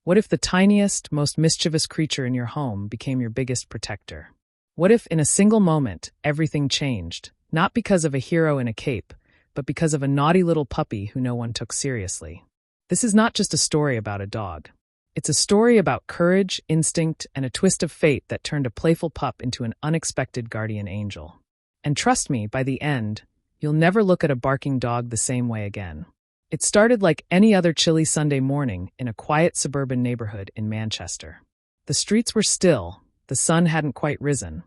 What if the tiniest, most mischievous creature in your home became your biggest protector? What if, in a single moment, everything changed, not because of a hero in a cape, but because of a naughty little puppy who no one took seriously? This is not just a story about a dog. It's a story about courage, instinct, and a twist of fate that turned a playful pup into an unexpected guardian angel. And trust me, by the end, you'll never look at a barking dog the same way again. It started like any other chilly Sunday morning in a quiet suburban neighborhood in Manchester. The streets were still, the sun hadn't quite risen,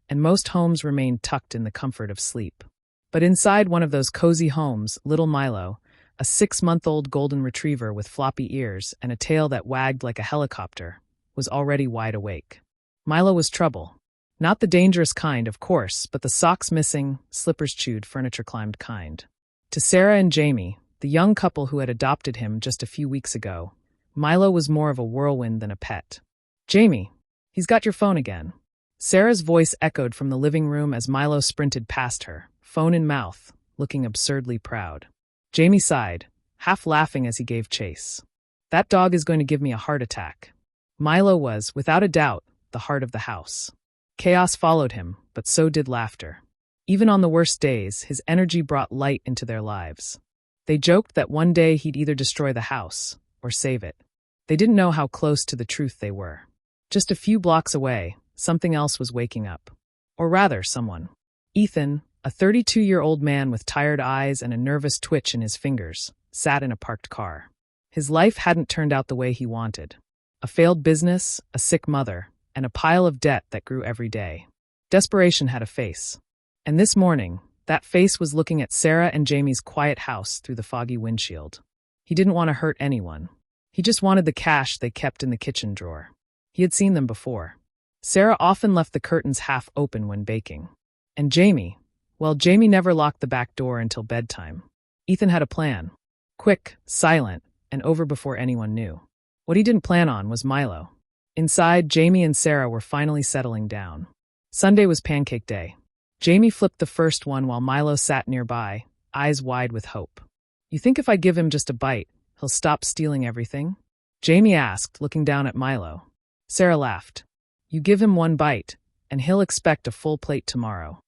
and most homes remained tucked in the comfort of sleep. But inside one of those cozy homes, little Milo, a 6-month-old golden retriever with floppy ears and a tail that wagged like a helicopter, was already wide awake. Milo was trouble. Not the dangerous kind, of course, but the socks missing, slippers chewed, furniture climbed kind. To Sarah and Jamie, the young couple who had adopted him just a few weeks ago, Milo was more of a whirlwind than a pet. "Jamie, he's got your phone again." Sarah's voice echoed from the living room as Milo sprinted past her, phone in mouth, looking absurdly proud. Jamie sighed, half laughing as he gave chase. "That dog is going to give me a heart attack." Milo was, without a doubt, the heart of the house. Chaos followed him, but so did laughter. Even on the worst days, his energy brought light into their lives. They joked that one day he'd either destroy the house or save it. They didn't know how close to the truth they were. Just a few blocks away, something else was waking up. Or rather, someone. Ethan, a 32-year-old man with tired eyes and a nervous twitch in his fingers, sat in a parked car. His life hadn't turned out the way he wanted. A failed business, a sick mother, and a pile of debt that grew every day. Desperation had a face. And this morning, that face was looking at Sarah and Jamie's quiet house through the foggy windshield. He didn't want to hurt anyone. He just wanted the cash they kept in the kitchen drawer. He had seen them before. Sarah often left the curtains half open when baking. And Jamie, well, Jamie never locked the back door until bedtime. Ethan had a plan. Quick, silent, and over before anyone knew. What he didn't plan on was Milo. Inside, Jamie and Sarah were finally settling down. Sunday was pancake day. Jamie flipped the first one while Milo sat nearby, eyes wide with hope. "You think if I give him just a bite, he'll stop stealing everything?" Jamie asked, looking down at Milo. Sarah laughed. "You give him one bite, and he'll expect a full plate tomorrow."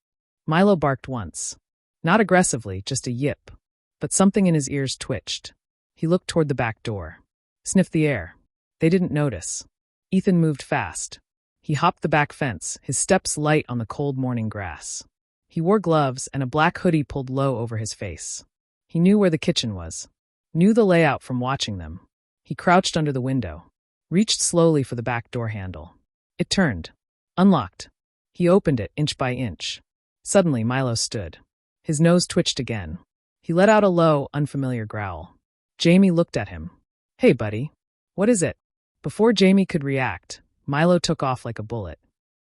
Milo barked once. Not aggressively, just a yip. But something in his ears twitched. He looked toward the back door. Sniffed the air. They didn't notice. Ethan moved fast. He hopped the back fence, his steps light on the cold morning grass. He wore gloves and a black hoodie pulled low over his face. He knew where the kitchen was. Knew the layout from watching them. He crouched under the window. Reached slowly for the back door handle. It turned. Unlocked. He opened it inch by inch. Suddenly, Milo stood. His nose twitched again. He let out a low, unfamiliar growl. Jamie looked at him. "Hey, buddy. What is it?" Before Jamie could react, Milo took off like a bullet.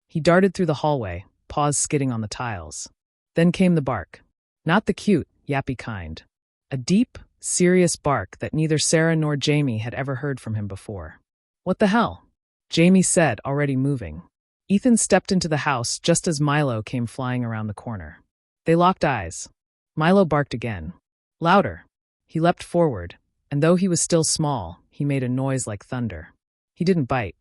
He darted through the hallway, paws skidding on the tiles. Then came the bark. Not the cute, yappy kind. A deep, serious bark that neither Sarah nor Jamie had ever heard from him before. "What the hell?" Jamie said, already moving. Ethan stepped into the house just as Milo came flying around the corner. They locked eyes. Milo barked again. Louder. He leapt forward, and though he was still small, he made a noise like thunder. He didn't bite.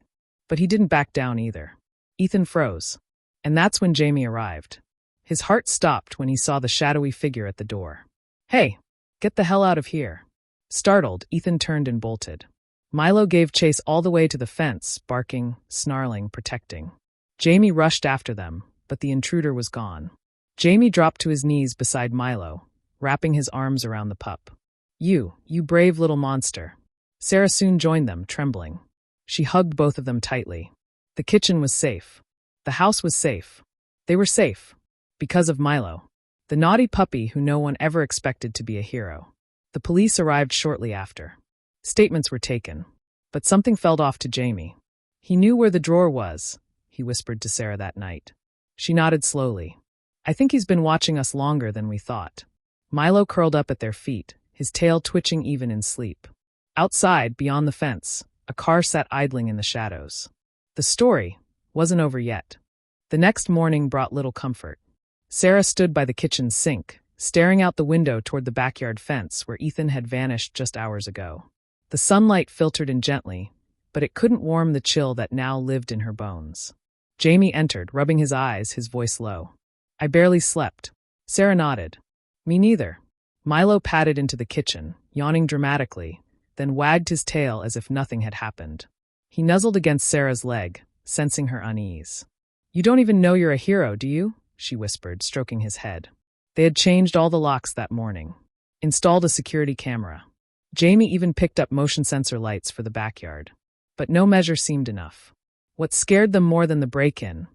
But he didn't back down either. Ethan froze. And that's when Jamie arrived. His heart stopped when he saw the shadowy figure at the door. "Hey, get the hell out of here." Startled, Ethan turned and bolted. Milo gave chase all the way to the fence, barking, snarling, protecting. Jamie rushed after them, but the intruder was gone. Jamie dropped to his knees beside Milo, wrapping his arms around the pup. You brave little monster." Sarah soon joined them, trembling. She hugged both of them tightly. The kitchen was safe. The house was safe. They were safe. Because of Milo. The naughty puppy who no one ever expected to be a hero. The police arrived shortly after. Statements were taken. But something fell off to Jamie. "He knew where the drawer was," he whispered to Sarah that night. She nodded slowly. "I think he's been watching us longer than we thought." Milo curled up at their feet, his tail twitching even in sleep. Outside, beyond the fence, a car sat idling in the shadows. The story wasn't over yet. The next morning brought little comfort. Sarah stood by the kitchen sink, staring out the window toward the backyard fence where Ethan had vanished just hours ago. The sunlight filtered in gently, but it couldn't warm the chill that now lived in her bones. Jamie entered, rubbing his eyes, his voice low. "I barely slept." Sarah nodded. "Me neither." Milo padded into the kitchen, yawning dramatically, then wagged his tail as if nothing had happened. He nuzzled against Sarah's leg, sensing her unease. "You don't even know you're a hero, do you?" she whispered, stroking his head. They had changed all the locks that morning, installed a security camera. Jamie even picked up motion sensor lights for the backyard. But no measure seemed enough. What scared them more than the break-in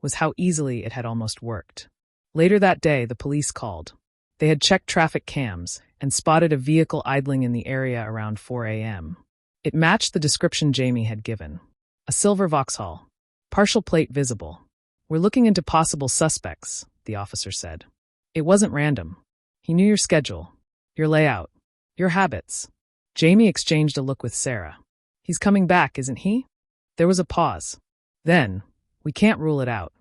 was how easily it had almost worked. Later that day, the police called. They had checked traffic cams and spotted a vehicle idling in the area around 4 a.m. It matched the description Jamie had given. A silver Vauxhall. Partial plate visible. "We're looking into possible suspects," the officer said. "It wasn't random. He knew your schedule, your layout, your habits." Jamie exchanged a look with Sarah. "He's coming back, isn't he?" There was a pause. Then, "We can't rule it out."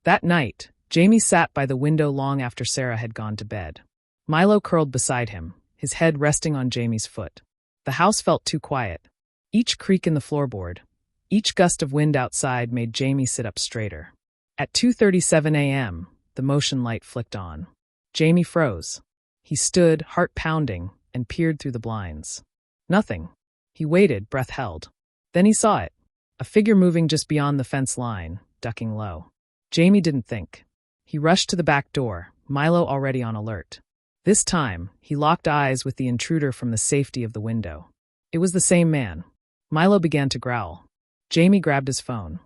That night, Jamie sat by the window long after Sarah had gone to bed. Milo curled beside him, his head resting on Jamie's foot. The house felt too quiet. Each creak in the floorboard, each gust of wind outside made Jamie sit up straighter. At 2:37 a.m., the motion light flicked on. Jamie froze. He stood, heart pounding, and peered through the blinds. Nothing. He waited, breath held. Then he saw it. A figure moving just beyond the fence line, ducking low. Jamie didn't think. He rushed to the back door, Milo already on alert. This time, he locked eyes with the intruder from the safety of the window. It was the same man. Milo began to growl. Jamie grabbed his phone.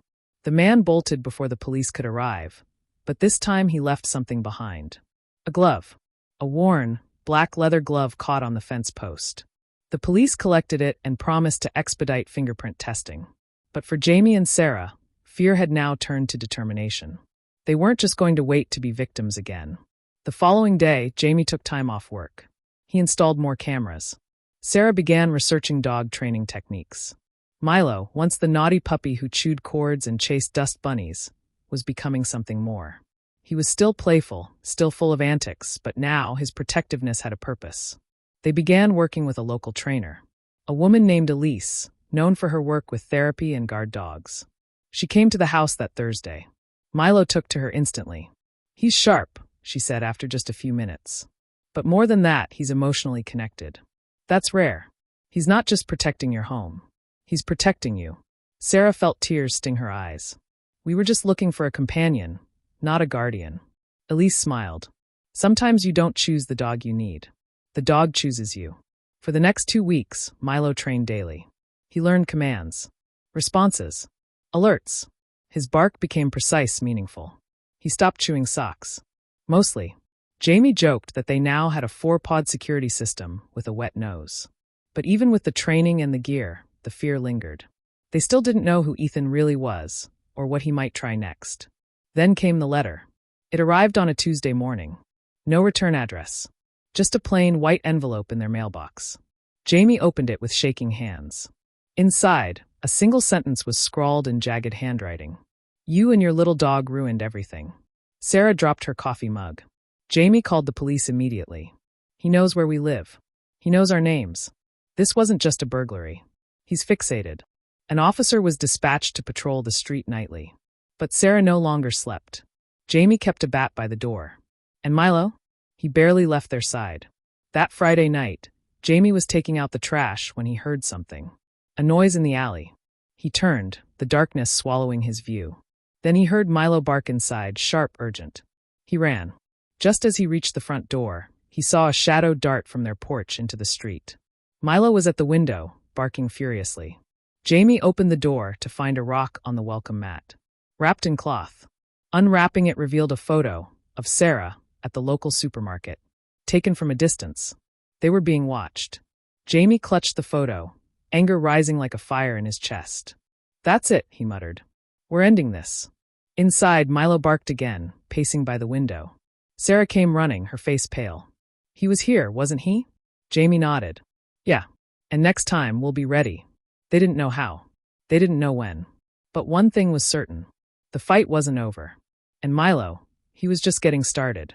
The man bolted before the police could arrive, but this time he left something behind. A glove. A worn, black leather glove caught on the fence post. The police collected it and promised to expedite fingerprint testing. But for Jamie and Sarah, fear had now turned to determination. They weren't just going to wait to be victims again. The following day, Jamie took time off work. He installed more cameras. Sarah began researching dog training techniques. Milo, once the naughty puppy who chewed cords and chased dust bunnies, was becoming something more. He was still playful, still full of antics, but now his protectiveness had a purpose. They began working with a local trainer, a woman named Elise, known for her work with therapy and guard dogs. She came to the house that Thursday. Milo took to her instantly. "He's sharp," she said after just a few minutes. "But more than that, he's emotionally connected. That's rare. He's not just protecting your home. He's protecting you." Sarah felt tears sting her eyes. "We were just looking for a companion, not a guardian." Elise smiled. "Sometimes you don't choose the dog you need. The dog chooses you." For the next 2 weeks, Milo trained daily. He learned commands, responses, alerts. His bark became precise, meaningful. He stopped chewing socks. Mostly. Jamie joked that they now had a 4-pod security system with a wet nose. But even with the training and the gear, the fear lingered. They still didn't know who Ethan really was, or what he might try next. Then came the letter. It arrived on a Tuesday morning. No return address. Just a plain white envelope in their mailbox. Jamie opened it with shaking hands. Inside, a single sentence was scrawled in jagged handwriting. "You and your little dog ruined everything." Sarah dropped her coffee mug. Jamie called the police immediately. "He knows where we live. He knows our names. This wasn't just a burglary. He's fixated." An officer was dispatched to patrol the street nightly. But Sarah no longer slept. Jamie kept a bat by the door. And Milo? He barely left their side. That Friday night, Jamie was taking out the trash when he heard something. A noise in the alley. He turned, the darkness swallowing his view. Then he heard Milo bark inside, sharp, urgent. He ran. Just as he reached the front door, he saw a shadow dart from their porch into the street. Milo was at the window, barking furiously. Jamie opened the door to find a rock on the welcome mat, wrapped in cloth. Unwrapping it revealed a photo of Sarah at the local supermarket, taken from a distance. They were being watched. Jamie clutched the photo, anger rising like a fire in his chest. "That's it," he muttered. "We're ending this." Inside, Milo barked again, pacing by the window. Sarah came running, her face pale. "He was here, wasn't he?" Jamie nodded. "Yeah. And next time, we'll be ready." They didn't know how. They didn't know when. But one thing was certain. The fight wasn't over. And Milo, he was just getting started.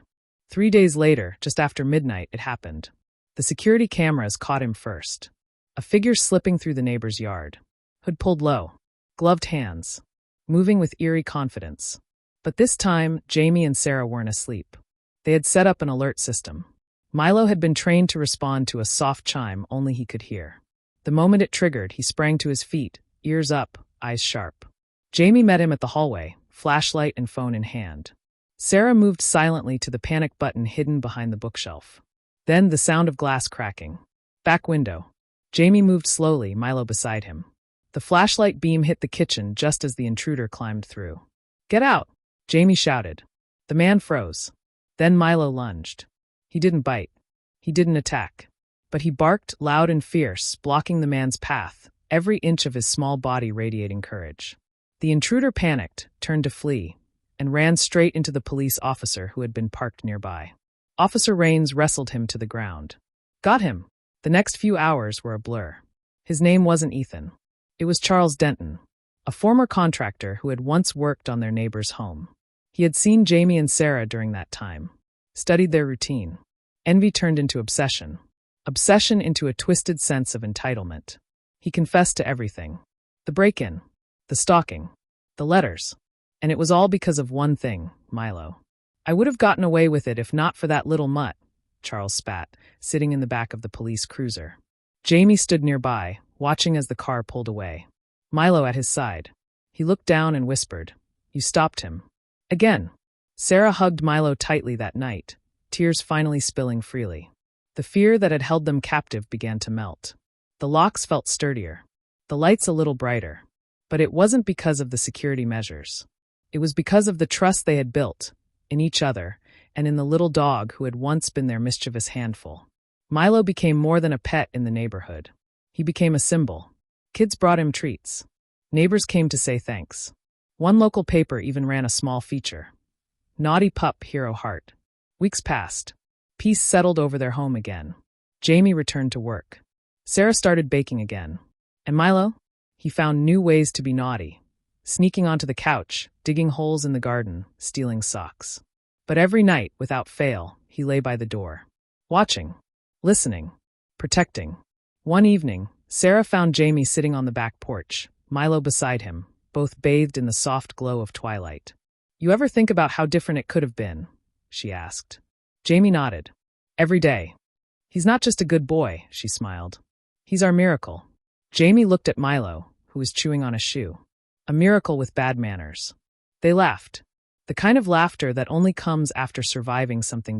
3 days later, just after midnight, it happened. The security cameras caught him first. A figure slipping through the neighbor's yard. hood pulled low, gloved hands, moving with eerie confidence. But this time, Jamie and Sarah weren't asleep. They had set up an alert system. Milo had been trained to respond to a soft chime only he could hear. The moment it triggered, he sprang to his feet, ears up, eyes sharp. Jamie met him at the hallway, flashlight and phone in hand. Sarah moved silently to the panic button hidden behind the bookshelf. Then the sound of glass cracking. Back window. Jamie moved slowly, Milo beside him. The flashlight beam hit the kitchen just as the intruder climbed through. "Get out!" Jamie shouted. The man froze. Then Milo lunged. He didn't bite. He didn't attack. But he barked loud and fierce, blocking the man's path, every inch of his small body radiating courage. The intruder panicked, turned to flee, and ran straight into the police officer who had been parked nearby. Officer Raines wrestled him to the ground. Got him. The next few hours were a blur. His name wasn't Ethan. It was Charles Denton, a former contractor who had once worked on their neighbor's home. He had seen Jamie and Sarah during that time, studied their routine. Envy turned into obsession. Obsession into a twisted sense of entitlement. He confessed to everything. The break-in, the stalking, the letters. And it was all because of one thing, Milo. "I would have gotten away with it if not for that little mutt," Charles spat, sitting in the back of the police cruiser. Jamie stood nearby, watching as the car pulled away. Milo at his side. He looked down and whispered, "You stopped him." Again. Sarah hugged Milo tightly that night, tears finally spilling freely. The fear that had held them captive began to melt. The locks felt sturdier, the lights a little brighter. But it wasn't because of the security measures. It was because of the trust they had built, in each other, and in the little dog who had once been their mischievous handful. Milo became more than a pet in the neighborhood. He became a symbol. Kids brought him treats. Neighbors came to say thanks. One local paper even ran a small feature. Naughty pup, hero heart. Weeks passed. Peace settled over their home again. Jamie returned to work. Sarah started baking again. And Milo? He found new ways to be naughty. Sneaking onto the couch, digging holes in the garden, stealing socks. But every night, without fail, he lay by the door. Watching. Listening. Protecting. One evening, Sarah found Jamie sitting on the back porch, Milo beside him, both bathed in the soft glow of twilight. "You ever think about how different it could have been?" she asked. Jamie nodded. "Every day." "He's not just a good boy," she smiled. "He's our miracle." Jamie looked at Milo, who was chewing on a shoe. A miracle with bad manners. They laughed. The kind of laughter that only comes after surviving something dark.